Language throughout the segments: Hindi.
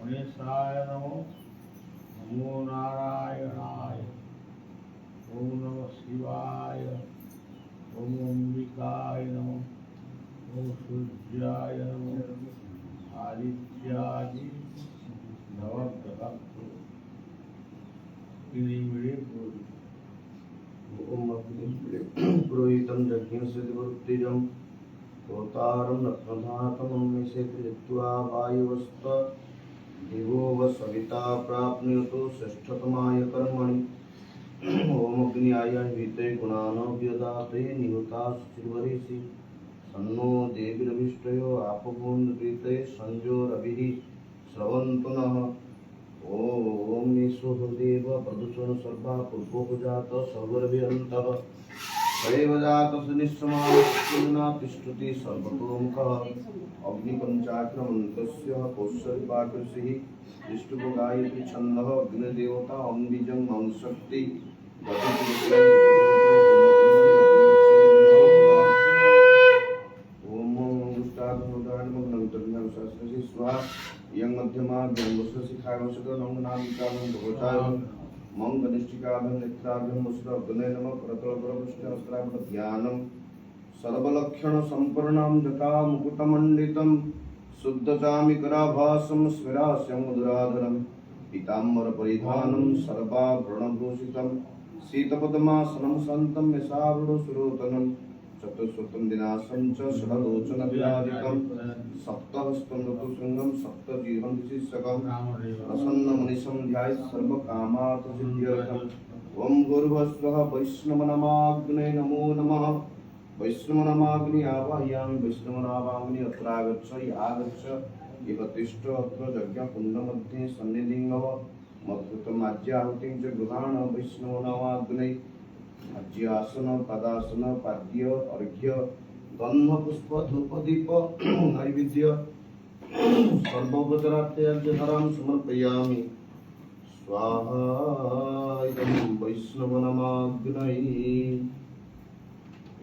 गणेशाय नमो नमो नारायणाय ओम नमः शिवाय ओम अंबिकाय नमो ओम सूर्याय नमो आदित्यादि नवग्रह ओम पुरोहितं यज्ञस्य दिवृत्तिजं होतारं रत्नधातमं निषेधयित्वा वायुवस्त दिवो व सविता प्राप्नुयात् श्रेष्ठतमाय कर्मणि ओम अग्न्याय हिते गुणानव्यदाते निहुता शुचिर्वरिषि सन्नो देवीरभिष्टयो आपपूर्णकृते संजोरभिः स्रवन्तु नः ओम ईश्वरदेव प्रदूषण सर्वा पूर्वोपजात सर्वरभिरन्तः दैवजात सुनिश्चमाना तिष्ठति सर्वतोमुखः अग्निपञ्चाक्रमन्तस्य कौशलपाकृषिः दृष्टुभगायति छन्दः अग्निदेवता अम्बिजं शक्ति यं मध्यमा व्यंगशिखावशकं नामिकालं भवचायं मंगनिष्ठिकाभं नेत्राभं मुस्रगणे नमः करतलपरपृष्ठहस्त्राभ्यानं सर्वलक्षण संपूर्णं जटा मुकुटमण्डितं शुद्धचामिकराभासं स्मिरास्यं मुद्राधरं पीताम्बर परिधानं सर्वाभरणभूषितं शीतपद्मासनं सन्तं यशावृणसुरोतनं चतुष्वतं दिनासं च षडलोचनविराजितं सप्तहस्तं ऋतुशृङ्गं सप्तजीवं शिष्यकं प्रसन्नमुनिशं ध्यायेत् सर्वकामार्थसिद्ध्यर्थम् ॐ भूर्भुवस्सुवः वैष्णवनमाग्ने नमो नमः वैष्णवनमाग्नि आवाहयामि वैष्णवनावाग्नि अत्रागच्छ आगच्छ इव तिष्ठ अत्र यज्ञकुण्डमध्ये सन्निधिं भव मद्भुतमाज्याहुतिं च गृहाण वैष्णवनमाग्ने आज्यासन पदासन पाद्य अर्घ्य गन्ध पुष्प धूप दीप नैवेद्य सर्वोपचारार्थं समर्पयामि स्वाहा इदं वैष्णवनमाग्नये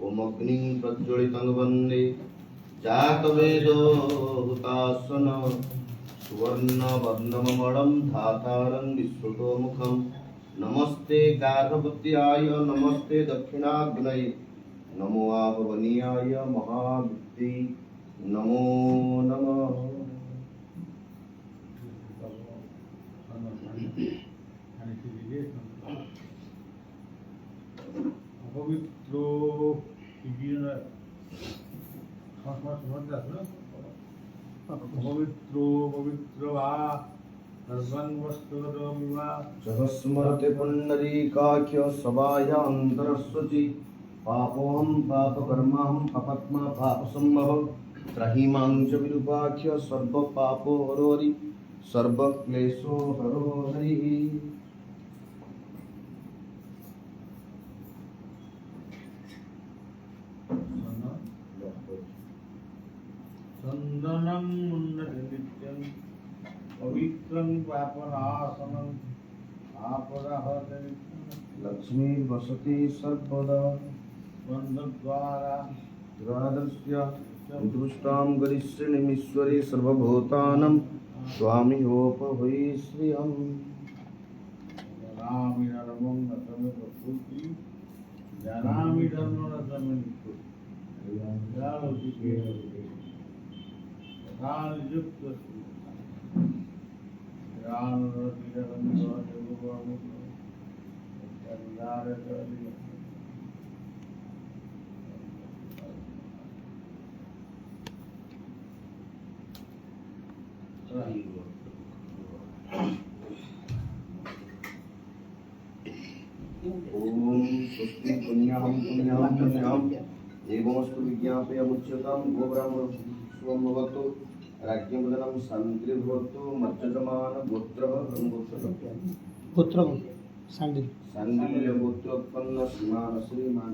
ओम अग्निं प्रज्वलितं वन्दे जातवेदो हुतासन सुवर्णवर्णममलं धातारं विश्रुतोमुखं नमस्ते गार्हपत्याय नमस्ते दक्षिणाग्नये नमो आवनीयाय महाविद्ये नमो नमः पवित्रो पवित्रो पवित्र वा सर्वं वस्तुरमिवा सहस्मरते पुण्डरीकाख्य सभायान्तरस्वचि पापोऽहं पापकर्माहं पापात्मा पापसम्भवः त्रहीमां च विरूपाख्य सर्वपापो हरो हरि सर्वक्लेशो हरो हरिः चन्दनं मुन्ननित्यं पवित्रं पापनाशनं आपदहरति लक्ष्मी वसति सर्वदा बन्धद्वारा द्वादश्य दृष्टां गरिष्यनिमीश्वरे सर्वभूतानां स्वामियोपभये श्रियम् जानामि धर्मं न तमे प्रकृति जानामि धर्मं न तमे ओम स्वस्ति पुण्यहं एवमस्तु विज्ञापयमुच्यतां गोब्राह्मण शुभं भवतु राज्ञवदनं शान्तिर्भवतु मर्चजमान गोत्रः गोत्रः शान्ति शान्तिर्य गोत्रोत्पन्न श्रीमान श्रीमान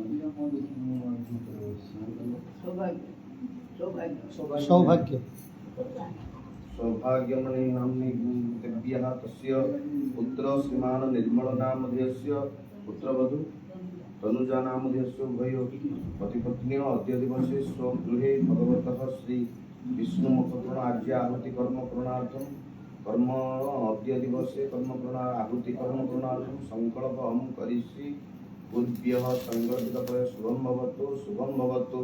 सौभाग्य सौभाग्यमणि नाम्नि दिव्यः तस्य पुत्र श्रीमान निर्मल नामधेयस्य पुत्रवधू तनुजा नामधेयस्य उभयो पतिपत्न्यो अद्य दिवसे स्वगृहे भगवतः श्री विष्णुमुखपूर्ण आज्य आहुति कर्म पूर्णार्थं कर्म अद्य दिवसे कर्म प्रणाल आहुति कर्म प्रणाल संकल्प हम करिष्यि पूर्व्यः संकल्पितः शुभं भवतु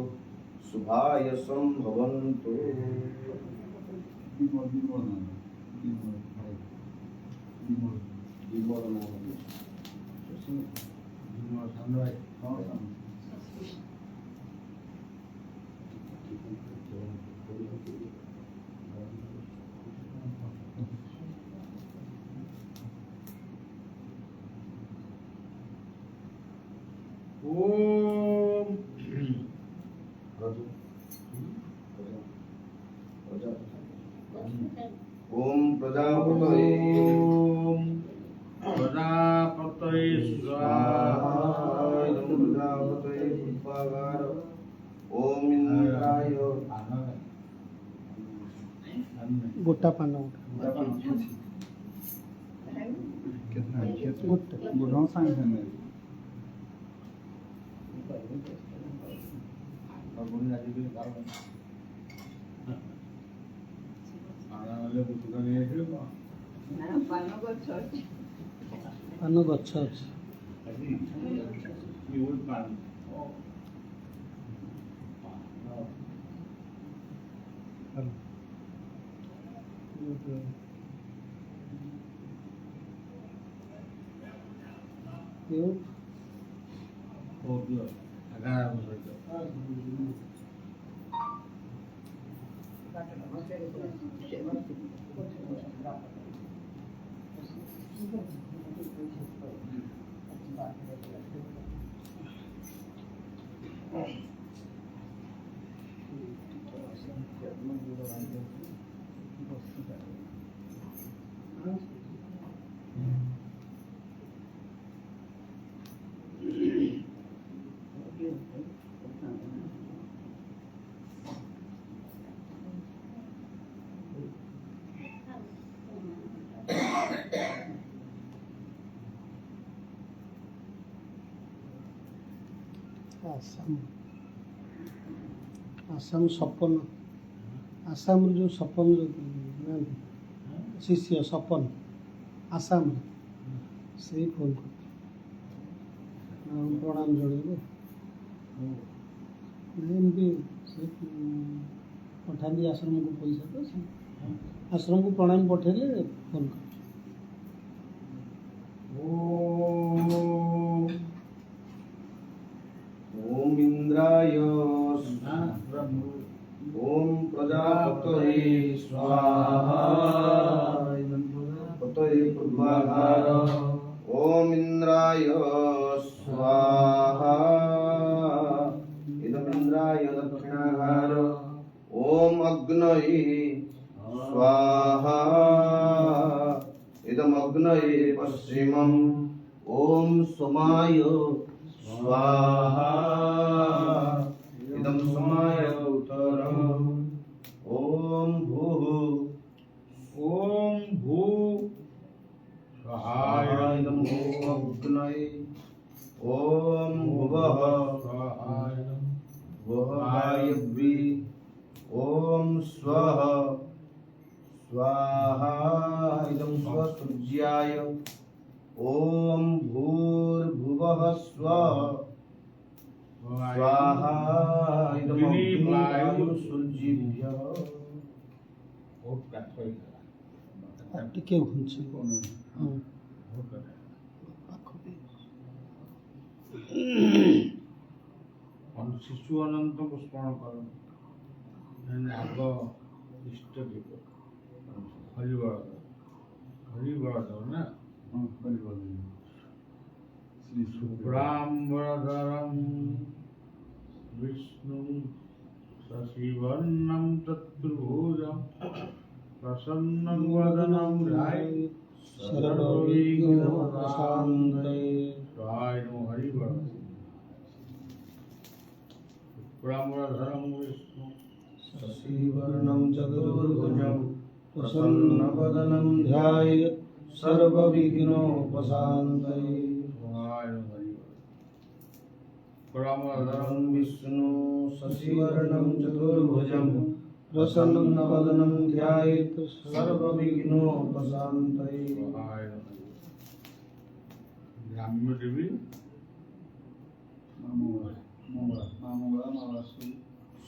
शुभायसं भवन्तु। ओम ओम प्रजापतये प्रजापतये स्वाहा। इदं प्रजापतये पुष्पागार। ओम इंद्राय गोटा पाना बुढ़ाओ साइंस है पान गछ अच्छे आसाम आसाम सपन आसाम जो सपन जो शिष्य सपन आसाम से फोन कर प्रणाम जन एमती से पठाती आश्रम को पैसा तो आश्रम को प्रणाम पठेले फोन कर ओम इंद्राय ओम प्रजापतये स्वाहा पतये पूर्वाधार। ओम इंद्राय स्वाहा इदम् इंद्राय दक्षिणाधार। ओम अग्नये स्वाहा इदम् अग्नये पश्चिमम्। ओम सोमाय स्वाहा इदं सोमाय उत्तरम्। ओम भू स्वाहा इदं भूमग्नये। ओम भुवः वायव्ये। ओम स्वः स्वाहा इदं स्वसूर्याय। ओम भूर्भुवः स्वः स्वाहा इदं वायुसूर्येभ्यः। टिके घुंचे शिशु अनंत को स्मरण कर आग इष्ट दीप हरिवर्धन ना शुक्रांबरधरं विष्णु शशिवर्णं चतुर्भुजं प्रसन्नं वदनं ध्यायेत् सर्वविघ्नोपशान्तये। स्वाहाय नमो हरिवर्धन। शुक्रांबरधरं विष्णु शशिवर्णं चतुर्भुजं प्रसन्नवदनं ध्यायेत् सर्वविघ्नोपशान्तये। शुक्रांबरधरं विष्णु शशिवर्णं चतुर्भुजं प्रसन्नवदनं ध्यायेत् सर्वविघ्नोपशान्तये। ग्राम्य देवी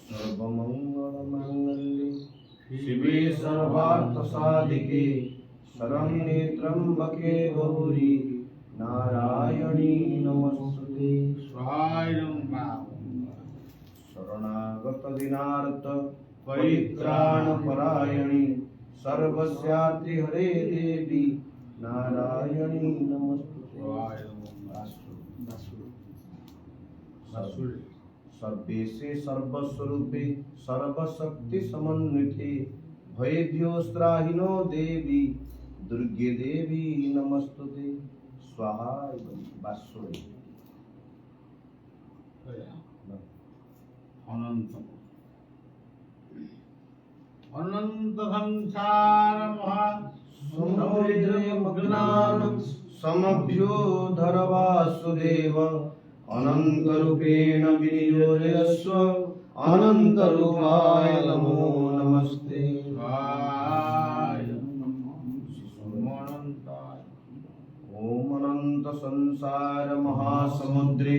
सर्वमङ्गलमाङ्गल्ये शिवे सर्वार्थसाधिके शरण्ये त्र्यम्बके गौरी नारायणी नमोस्तुते। शरणागत दिनार्थ परित्राणपरायणी सर्वस्यार्थे हरे देवी नारायणी नमोस्तुते। सर्वेशे सर्वस्वरूपे सर्वशक्ति समन्विते भयेभ्योस्त्राहिनो देवी दुर्गे देवी नमस्तुते। स्वाहा वासुदेव। अनंत अनंत संसार महा समुद्रे मग्नान् समभ्योधर वासुदेव अनन्तरूपेण विनियोजयस्व अनन्तरूपाय नमो नमस्ते। ओम अनंत संसार महासमुद्रे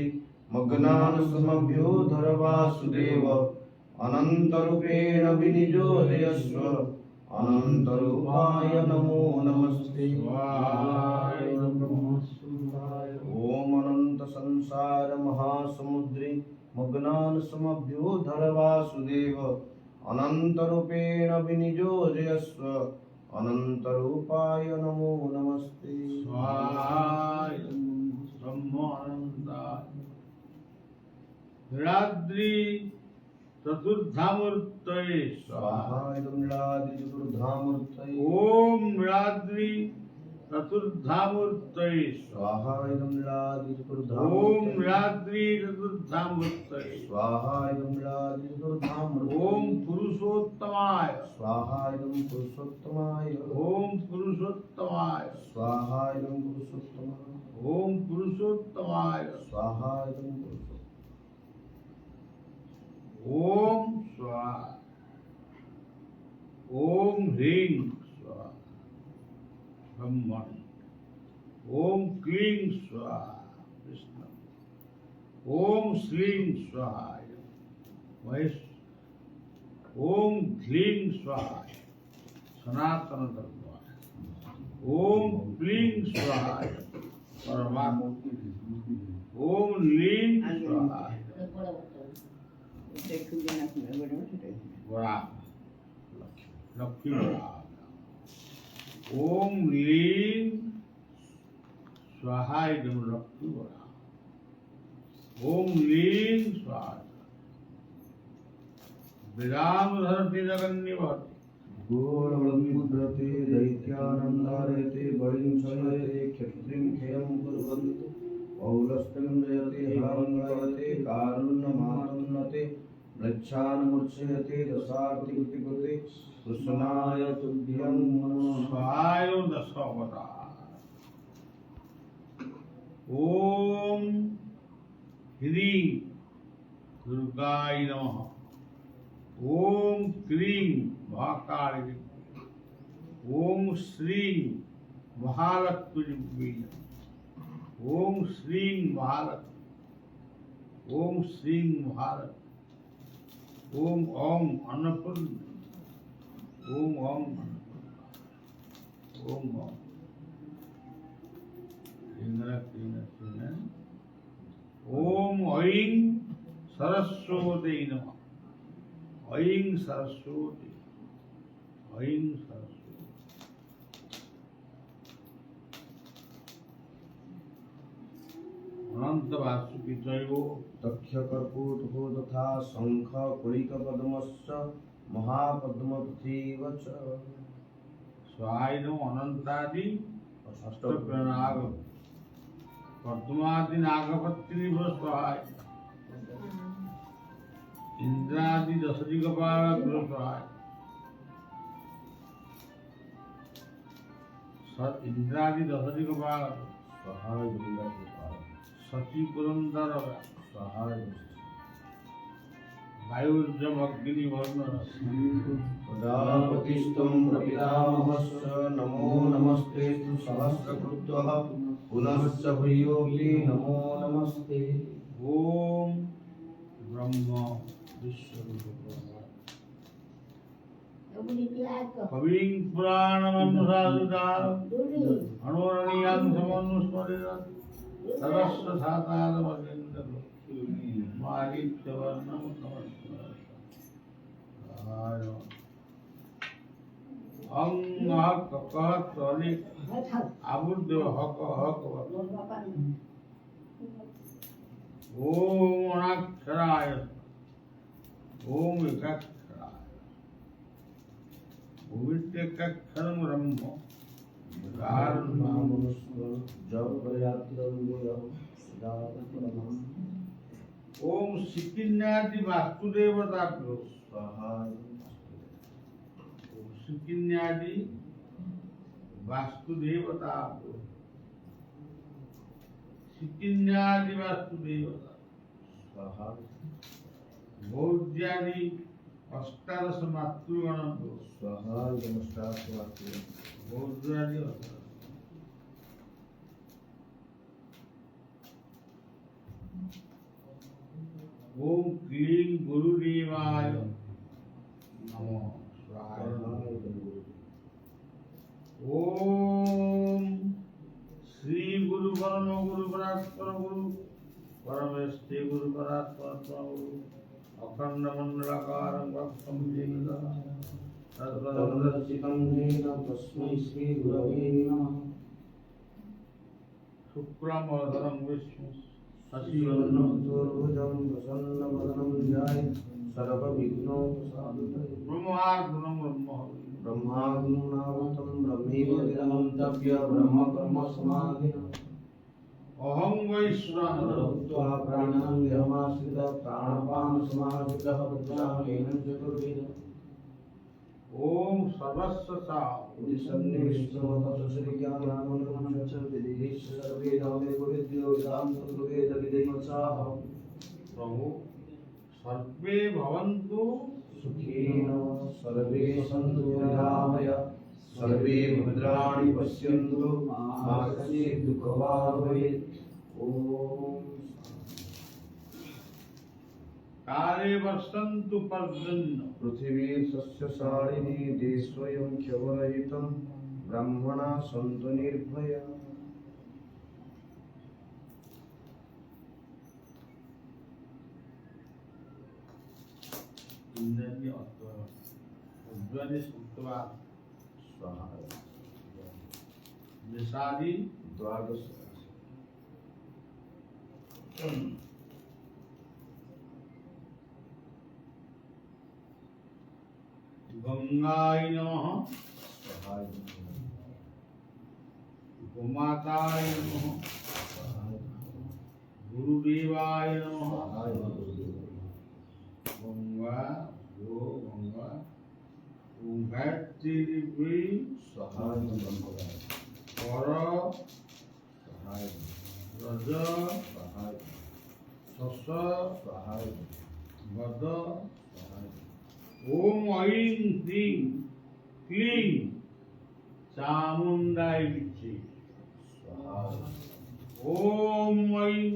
मग्नान् समभ्योधर वासुदेव अनन्तरूपेण विनियोजयस्व अनन्तरूपाय नमो नमस्ते। ओम अनंत संसार महासमुद्रे मग्नान् समभ्योधर वासुदेव अनन्तरूपेण विनियोजयस्व अनन्तरूपाय नमो नमस्ते। रात्रि चतुर्धामूर्तये स्वाहा इदं चतुर्धामूर्तये। ओम रात्रि चतुर्धामूर्तये स्वाहा इदं ओम चतुर्धामूर्तये। रात्रि चतुर्धामूर्तये स्वाहा इदं चतुर्धामूर्तये। ओम पुरुषोत्तमाय स्वाहा इदं पुरुषोत्तमाय। ओम पुरुषोत्तमाय स्वाहा इदं पुरुषोत्तमाय। ओम पुरुषोत्तमाय स्वाहा इदं पुरुषोत्तमाय। ओम स्वाहा ओम ह्रीं स्वाहा ब्रह्मण ओम क्लीं स्वाहा कृष्ण ओम श्रीं स्वाहा महेश ओम ह्लीं स्वाहा सनातन धर्माय ओम क्लीं स्वाहा परमात्मा ओम लीं स्वाहा बड़ा लक्ष्मी बड़ा ओम लीं स्वाहा इदं लक्ष्मी बड़ा ओम लीं स्वाहा विराम धरती जगन्निवत् घोरवलम्बिते दैत्यानन्दारयते बलिं संहरते क्षत्रिं क्षयं कुर्वन्ति पौलस्त्यं जयते हरं गयते कारुण्यमातुन्नते म्लेच्छान् मूर्छयते दशाकृतिकृते कृष्णाय तुभ्यं नमः। स्वाहाय दशावतार ओम ह्रीं दुर्गाय नमः ओम क्लीं महाकाली ओम श्रीं महालक्ष्मी ओम श्रीं महालक्ष्मी ओम श्रीं महालक्ष्मी ओम ओम अन्नपूर्णा ओम ओम अन्नपूर्णा ओम ओम ओम ऐं सरस्वती नमः ऐं सरस्वती ऐं सरस्वती अनंत वासुकी जयो दक्ष कर्पूटको तथा शंख कुलिकपद्मश्च महापद्मतथैव च। स्वाहाय अनंतादि अष्टप्रनाग पद्मादि नागपत्नी स्वाहाय इंद्रादि दशदिगपाल स्वाहाय इंद्रादि दशदिगपाल सहाय सची पुरंदर सहाय वायुर्जमग्निवर्ण प्रजापतिस्त्वं प्रपितामहश्च नमो नमस्तेऽस्तु सहस्रकृत्वः पुनश्च भूयोऽपि नमो नमस्ते। ओम ब्रह्म कविं पुराणमनुसारिता अणोरणीयां समनुस्मरेत् तदस्य धातारमजेन्द्र मारीच्यवर्णं नमस्कार अंग हक कहत अनेक आबुद्ध हक हक ओम अनाक्षराय ओम एकाक्षराय भूमित्यक्षरं ब्रह्म ओम सिकिन्यादि वास्तुदेवताभ्यो स्वाहा। सिकिन्यादि वास्तुदेवताभ्यो सिकिन्यादि वास्तुदेवता स्वाहा। बौद्ध्यादि अष्टादश मातृगणभ्यो स्वाहा। बौद्ध्यादि ओम क्लीं गुरुदेवाय नमः स्वाहा। ओम श्री गुरु परम गुरु परात्पर गुरु परमेष्ठि गुरु परात्पर गुरु अखंड मंडलाकारं वक्त्रं जेनदा तद्वदर्शितं येन तस्मै श्री गुरवे नमः। शुक्लांबरधरं विष्णु शशिवर्णं चतुर्भुजं प्रसन्नवदनं ध्यायेत् सर्वविघ्नोपशान्तये। ब्रह्मार्पणं ब्रह्म ब्रह्माग्निनावृतं ब्रह्मैवैदनं तप्य ब्रह्मकर्म समाधिना। अहं वैश्वानरो भूत्वा प्राणिनां देहमाश्रितः प्राणपानसमाहितः प्रजामेन चतुर्विध। ओम सर्वस्य सा उदिसन्ने विष्णुमतश्रीज्ञानामनुगुणं च विदिः सर्वे धामे गुरुद्यो वेदान्तवेदविधिमत्साः। प्रभु सर्वे भवन्तु सुखिनो सर्वे सन्तु निरामया सर्वे भद्राणि पश्यन्तु मा कश्चित् दुःखभाग् भवेत्। ओम काले वर्षन्तु पर्जन्य पृथिवी सस्यशालिनी देशोऽयं ख्यवरहितं ब्रह्मणा सन्तु निर्भया। इंद्रिय उद्वनि सुक्त्वा स्वाहा। निषादि द्वादश गंगाय नमः स्वाहा। गोमाताय नमः गुरुदेवाय नमः। गंगा गो गंगा ओम गायत्री देवी स्वाहा। पर रज सस वद ओम ऐं क्लीं क्लीं चामुंडाय विच्चे ओम ऐं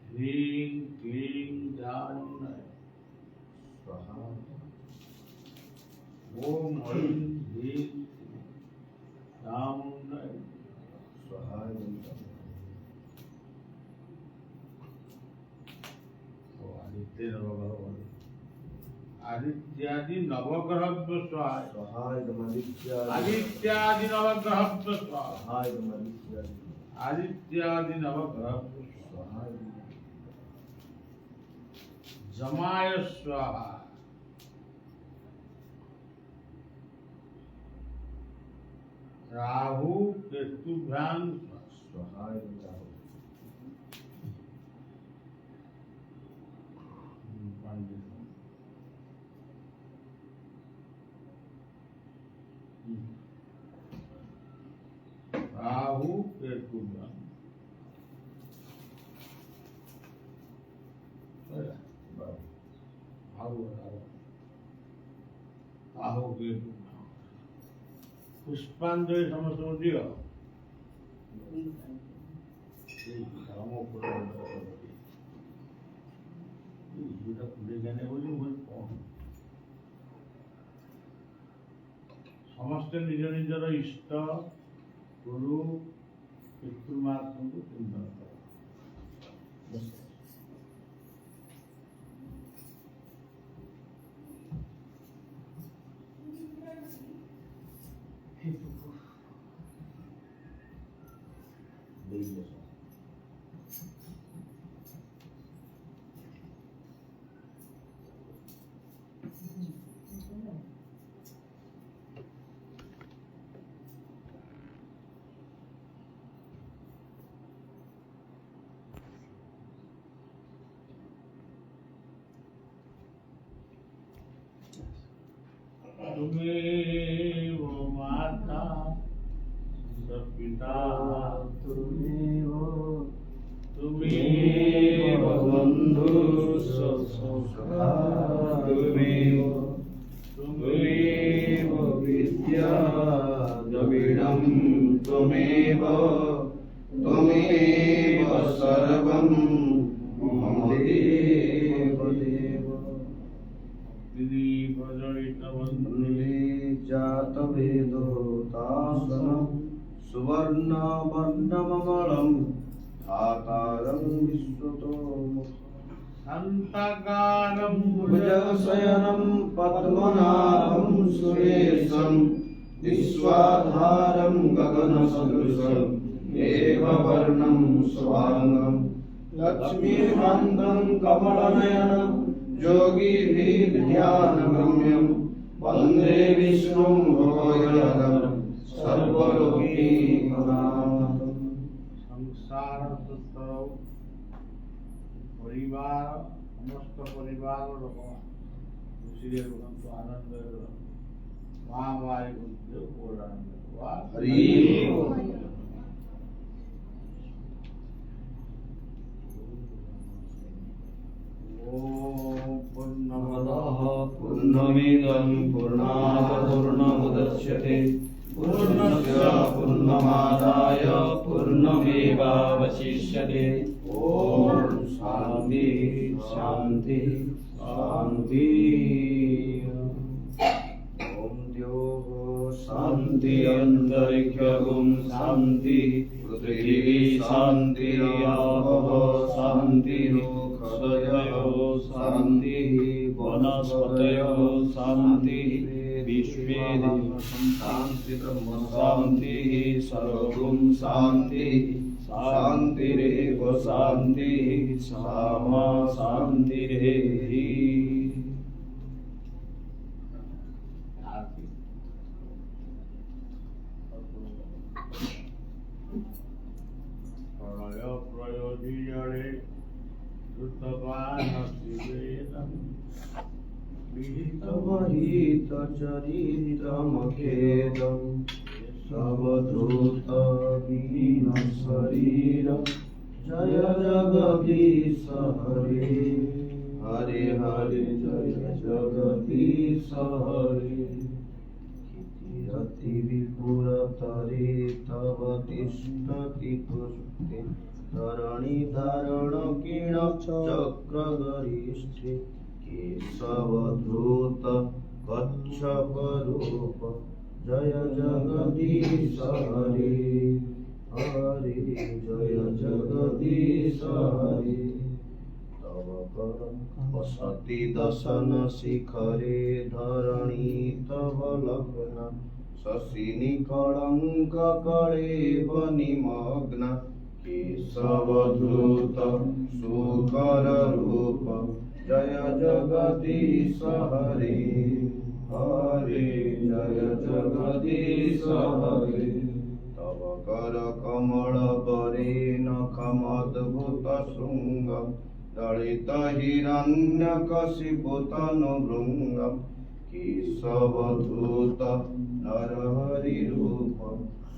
ह्रीं क्लीं चामुंडाय ओम ऐं ह्रीं चामुंडाय आदित्य नवग्रह आदित्यादि नवग्रह स्वाहा। आदित्यादि नवग्रह स्वाहा। आदित्यादि नवग्रह स्वाहा। जमाय स्वाहा। राहु केतुभ्यां स्वाहा। राहु केतुभ्यां কেতু পুষ্পাঞ্জলি সমস্ত দিও ধর্ম খুলে জানে বলি সমস্ত নিজ নিজর ইষ্ট গুরু পিতৃমাতৃଙ୍କୁ ଚିନ୍ତନ କର। तुमेव माता स पिता तुमेव बंधु स सखा तुमेव विद्या द्रविणं त्वमेव सर्वं मम देव जातवेदोतासनं सुवर्णवर्णममलं धातारं विश्वतोमुखं शान्ताकारं भुजगशयनं पद्मनाभं सुरेशं विश्वाधारं गगनसदृशं मेघवर्णं स्वाङ्गं लक्ष्मीकान्तं कमलनयनं योगिभिर्ध्यानगम्यं वन्दे विष्णुं भगवद्गणं सर्वलोकीनाथं। संसार सुतराउ परिवार समस्त परिवार लोक खुशी रुहतु आनंद महामारी बुद्ध पूर्ण हरि पूर्णमदः पूर्णमिदं पूर्णात् पूर्णमुदच्यते पूर्णस्य पूर्णमादाय पूर्णमेवावशिष्यते। ॐ शान्ति शान्ति शान्ति। ॐ द्योः शान्ति अन्तरिक्षं शान्ति पृथिवी शान्ति आपः शान्ति सदयो शान्ति वनस्पतयो शान्ति विश्वे शान्ति ब्रह्म शान्ति सर्वं शान्ति शान्तिरेव शान्ति सामा शान्तिरेहि। प्रयोजीजड़े विहितचरित्रमखेदं सवधूतविहीन शरीर जय जगदीश हरे हरे हरे जय जगदीश हरे। अति विपुरतरे तव तिष्ठति पुष्टे धरणि धारण किण चक्रगरिष्ठे केशवधूत कच्छपरूप जय जगदीश हरे हरे जय जगदीश हरे। तव कर वसति दशन शिखरे धरणि तव लग्न शशिनि कलंक कलेव निमग्न केशवधूत सुकर रूप जय जगदीश हरे हरे जय जगदीश हरे। तव कर कमल बरे नखमद्भुत शृंग दलित हिरण्यकशिपु तनुभृंग केशवधूत नरहरि रूप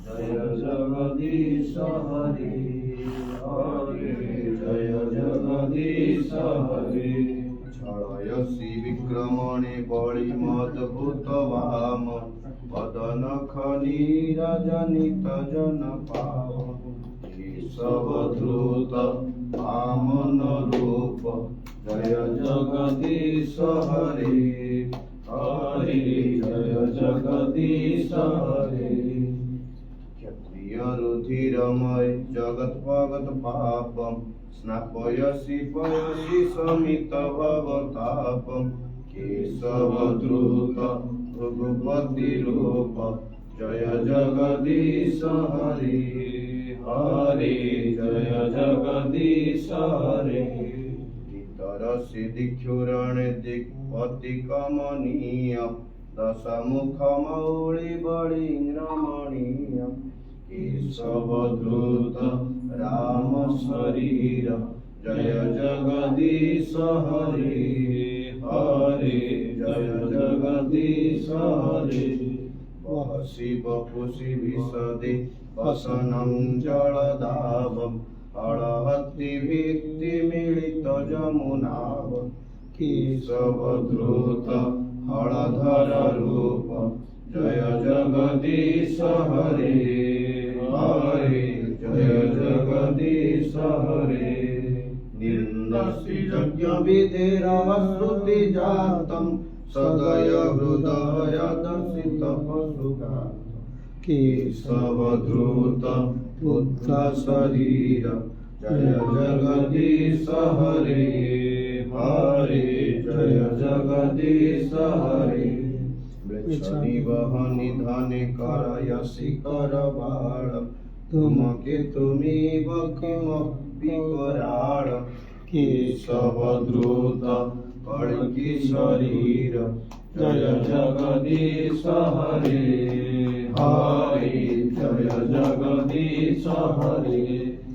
जय जगदीश हरे हरे जय जगदीश हरे। छलयसि विक्रमणे बलिमद्भुत वाम वदन खनीरजनित जन पावन केशवधृत वामन रूप जय जगदीश हरे हरे जय जगदीश हरे क्षत्रिय रुधिरमय जगत भगत पापम स्नापयसि पयसि समित भवतापम केशवधृत भृगुपति रूप जय जगदीश हरे हरे जय जगदीश हरे तरसि दिक्षुरण दिक्पति कमनीय दशमुख मौळि बळि रमणीय केशवधृत राम शरीर जय जगदीश हरे हरे जय जगदीश हरे वहसि वपुषि विशदे वसनं जलदावम् अळहत्ति भित्ति मिलित जमुनाव केशवधृत हलधर रूप जय जगदीश हरे हरे जय जगदीश हरे निन्दसि यज्ञ विधिरश्रुति जातं सदय हृदय दर्शित पशुघात केशवधृत पुत्र शरीर जय जगदीश हरे हरे जय जगदीश हरे वृक्षनिवहनि धने करयसि करबाणं धूमकेतुमिव किमपि कराळं केशवधृत कल्कि शरीर जय जगदीश हरे हरे जय जगदीश हरे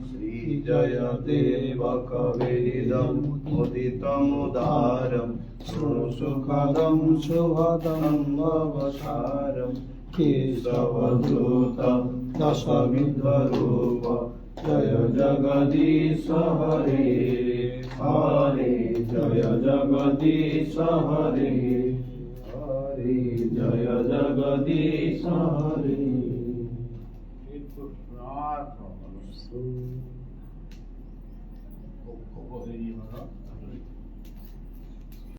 श्री जय देव कविदं मुदितमुदारं शृणु सुखदं शुभदं भवसारं केशवधृत दशविधरूप जय जगदीश हरे हरे जय जगदीश हरे हरे जय जगदीश हरे Poco de